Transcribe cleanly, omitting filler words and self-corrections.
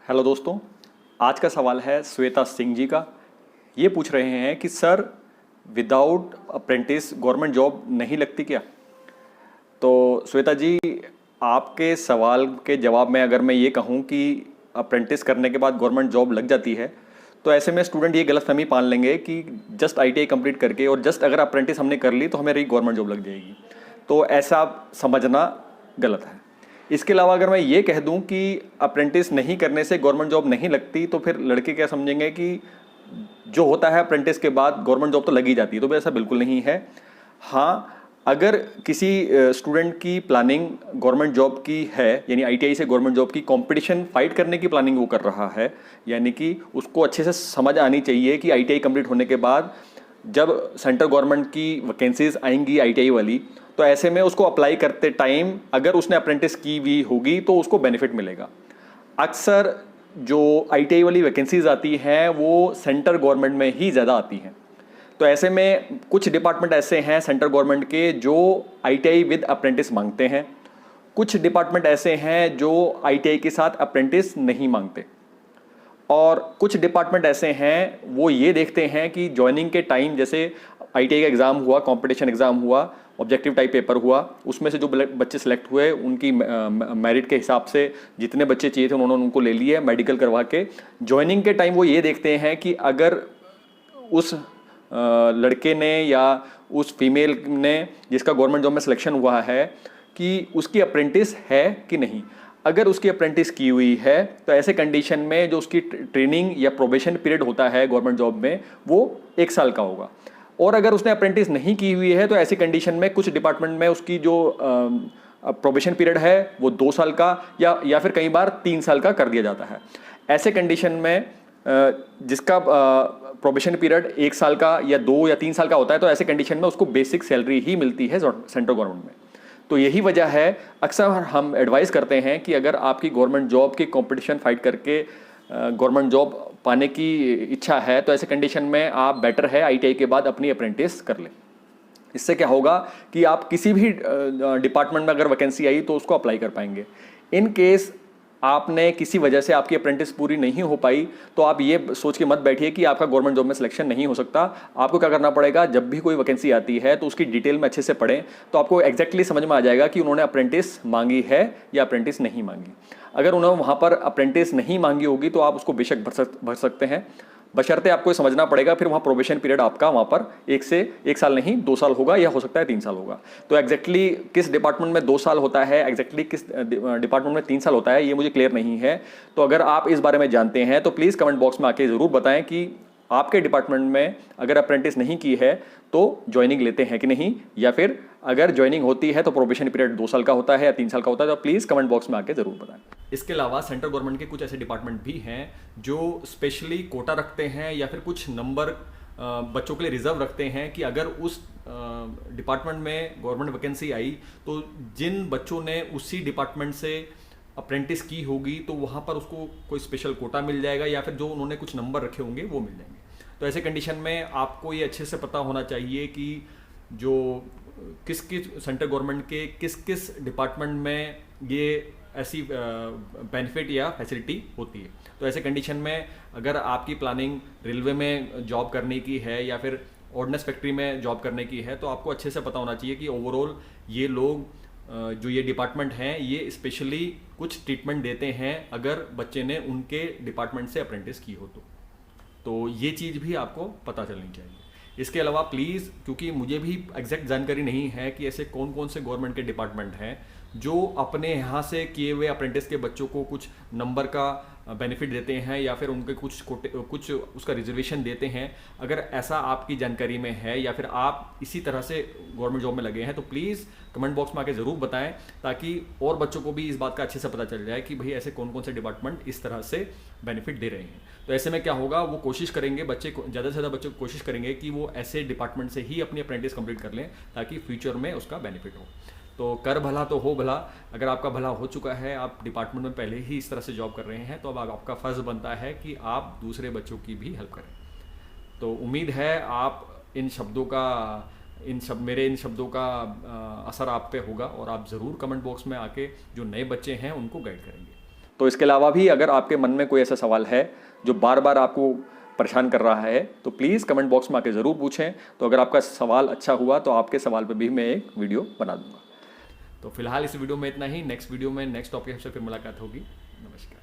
Hello दोस्तों, आज का सवाल है श्वेता सिंह जी का। ये पूछ रहे हैं कि sir, without apprentice government job नहीं लगती क्या? तो श्वेता जी, आपके सवाल के जवाब में अगर मैं ये कहूँ कि अप्रेंटिस करने के बाद गवर्नमेंट जॉब लग जाती है, तो ऐसे में स्टूडेंट ये गलतफहमी पाल लेंगे कि जस्ट आईटीआई कंप्लीट करके और जस्ट अगर अप्रेंटिस हमने कर ली तो हमें गवर्नमेंट जॉब लग जाएगी। तो ऐसा समझना गलत है। इसके अलावा अगर मैं ये कह दूं कि अप्रेंटिस नहीं करने से गवर्नमेंट जॉब नहीं लगती, तो फिर लड़के क्या समझेंगे कि जो होता है अप्रेंटिस के बाद गवर्नमेंट जॉब तो लग ही जाती है। तो भी ऐसा बिल्कुल नहीं है। हाँ, अगर किसी स्टूडेंट की प्लानिंग गवर्नमेंट जॉब की है, यानी आईटीआई से गवर्नमेंट जॉब की कंपटीशन फाइट करने की प्लानिंग वो कर रहा है, यानी कि उसको अच्छे से समझ आनी चाहिए कि आईटीआई कंप्लीट होने के बाद जब सेंट्रल गवर्नमेंट की वैकेंसीज आएंगी आईटीआई वाली, तो ऐसे में उसको अप्लाई करते टाइम अगर उसने अप्रेंटिस की हुई होगी तो उसको बेनिफिट मिलेगा। अक्सर जो आईटीआई वाली वैकेंसीज आती हैं वो सेंट्रल गवर्नमेंट में ही ज़्यादा आती हैं। तो ऐसे में कुछ डिपार्टमेंट ऐसे हैं सेंट्रल गवर्नमेंट के जो आईटीआई विद अप्रेंटिस मांगते हैं, कुछ डिपार्टमेंट ऐसे हैं जो आईटीआई के साथ अप्रेंटिस नहीं मांगते, और कुछ डिपार्टमेंट ऐसे हैं वो ये देखते हैं कि ज्वाइनिंग के टाइम, जैसे आईटीआई का एग्ज़ाम हुआ, कंपटीशन एग्ज़ाम हुआ, ऑब्जेक्टिव टाइप पेपर हुआ, उसमें से जो बच्चे सेलेक्ट हुए उनकी मेरिट के हिसाब से जितने बच्चे चाहिए थे उन्होंने उनको ले लिए मेडिकल करवा के। ज्वाइनिंग के टाइम वो ये देखते हैं कि अगर उस लड़के ने या उस फीमेल ने जिसका गवर्नमेंट जॉब में सिलेक्शन हुआ है कि उसकी अप्रेंटिस है कि नहीं। अगर उसकी अप्रेंटिस की हुई है तो ऐसे कंडीशन में जो उसकी ट्रेनिंग या प्रोबेशन पीरियड होता है गवर्नमेंट जॉब में वो 1 साल का होगा। और अगर उसने अप्रेंटिस नहीं की हुई है तो ऐसी कंडीशन में कुछ डिपार्टमेंट में उसकी जो प्रोबेशन पीरियड है वो 2 साल का या फिर कई बार 3 साल का कर दिया जाता है। ऐसे कंडीशन में जिसका प्रोबेशन पीरियड 1 साल का या 2 या 3 साल का होता है, तो ऐसे कंडीशन में उसको बेसिक सैलरी ही मिलती है सेंट्रल गवर्नमेंट में। तो यही वजह है, अक्सर हम एडवाइस करते हैं कि अगर आपकी गवर्नमेंट जॉब की कंपटीशन फाइट करके गवर्नमेंट जॉब पाने की इच्छा है, तो ऐसे कंडीशन में आप बेटर है आईटीआई के बाद अपनी अप्रेंटिस कर लें। इससे क्या होगा कि आप किसी भी डिपार्टमेंट में अगर वैकेंसी आई तो उसको अप्लाई कर पाएंगे। इन केस आपने किसी वजह से आपकी अप्रेंटिस पूरी नहीं हो पाई, तो आप ये सोच के मत बैठिए कि आपका गवर्नमेंट जॉब में सिलेक्शन नहीं हो सकता। आपको क्या करना पड़ेगा, जब भी कोई वैकेंसी आती है तो उसकी डिटेल में अच्छे से पढ़ें, तो आपको एग्जैक्टली समझ में आ जाएगा कि उन्होंने अप्रेंटिस मांगी है या अप्रेंटिस नहीं मांगी। अगर उन्होंने वहाँ पर अप्रेंटिस नहीं मांगी होगी तो आप उसको बेशक भर सकते हैं, बशर्ते आपको ये समझना पड़ेगा फिर वहाँ प्रोबेशन पीरियड आपका वहाँ पर 1 साल नहीं 2 साल होगा, या हो सकता है 3 साल होगा। तो एग्जैक्टली किस डिपार्टमेंट में 2 साल होता है, एग्जैक्टली किस डिपार्टमेंट में 3 साल होता है, ये मुझे क्लियर नहीं है। तो अगर आप इस बारे में जानते हैं तो प्लीज़ कमेंट बॉक्स में आके ज़रूर बताएं कि आपके डिपार्टमेंट में अगर अप्रेंटिस नहीं की है तो ज्वाइनिंग लेते हैं कि नहीं, या फिर अगर ज्वाइनिंग होती है तो प्रोबेशन पीरियड 2 साल का होता है या 3 साल का होता है। तो प्लीज़ कमेंट बॉक्स में आके ज़रूर बताएं। इसके अलावा सेंट्रल गवर्नमेंट के कुछ ऐसे डिपार्टमेंट भी हैं जो स्पेशली कोटा रखते हैं या फिर कुछ नंबर बच्चों के लिए रिजर्व रखते हैं कि अगर उस डिपार्टमेंट में गवर्नमेंट वैकेंसी आई तो जिन बच्चों ने उसी डिपार्टमेंट से अप्रेंटिस की होगी तो वहाँ पर उसको कोई स्पेशल कोटा मिल जाएगा, या फिर जो उन्होंने कुछ नंबर रखे होंगे वो मिल जाएंगे। तो ऐसे कंडीशन में आपको ये अच्छे से पता होना चाहिए कि जो किस किस सेंट्रल गवर्नमेंट के किस किस डिपार्टमेंट में ये ऐसी बेनिफिट या फैसिलिटी होती है। तो ऐसे कंडीशन में अगर आपकी प्लानिंग रेलवे में जॉब करने की है या फिर ऑर्डिनेंस फैक्ट्री में जॉब करने की है, तो आपको अच्छे से पता होना चाहिए कि ओवरऑल ये लोग जो ये डिपार्टमेंट हैं ये स्पेशली कुछ ट्रीटमेंट देते हैं अगर बच्चे ने उनके डिपार्टमेंट से अप्रेंटिस की हो तो ये चीज़ भी आपको पता चलनी चाहिए। इसके अलावा प्लीज़, क्योंकि मुझे भी एग्जैक्ट जानकारी नहीं है कि ऐसे कौन कौन से गवर्नमेंट के डिपार्टमेंट हैं जो अपने यहाँ से किए हुए अप्रेंटिस के बच्चों को कुछ नंबर का बेनिफिट देते हैं या फिर उनके कुछ उसका रिजर्वेशन देते हैं। अगर ऐसा आपकी जानकारी में है या फिर आप इसी तरह से गवर्नमेंट जॉब में लगे हैं तो प्लीज़ कमेंट बॉक्स में आके ज़रूर बताएं, ताकि और बच्चों को भी इस बात का अच्छे से पता चल जाए कि भाई ऐसे कौन कौन से डिपार्टमेंट इस तरह से बेनिफिट दे रहे हैं। तो ऐसे में क्या होगा, वो कोशिश करेंगे, बच्चे ज़्यादा से ज़्यादा बच्चे कोशिश करेंगे कि वो ऐसे डिपार्टमेंट से ही अपनी अप्रेंटिस कंप्लीट कर लें ताकि फ्यूचर में उसका बेनिफिट हो। तो कर भला तो हो भला। अगर आपका भला हो चुका है, आप डिपार्टमेंट में पहले ही इस तरह से जॉब कर रहे हैं, तो अब आपका फ़र्ज़ बनता है कि आप दूसरे बच्चों की भी हेल्प करें। तो उम्मीद है आप मेरे इन शब्दों का असर आप पे होगा और आप ज़रूर कमेंट बॉक्स में आके जो नए बच्चे हैं उनको गाइड करेंगे। तो इसके अलावा भी अगर आपके मन में कोई ऐसा सवाल है जो बार बार आपको परेशान कर रहा है तो प्लीज़ कमेंट बॉक्स में आके ज़रूर पूछें। तो अगर आपका सवाल अच्छा हुआ तो आपके सवाल पे भी मैं एक वीडियो बना दूंगा। तो फिलहाल इस वीडियो में इतना ही। नेक्स्ट वीडियो में नेक्स्ट टॉपिक से फिर मुलाकात होगी। नमस्कार।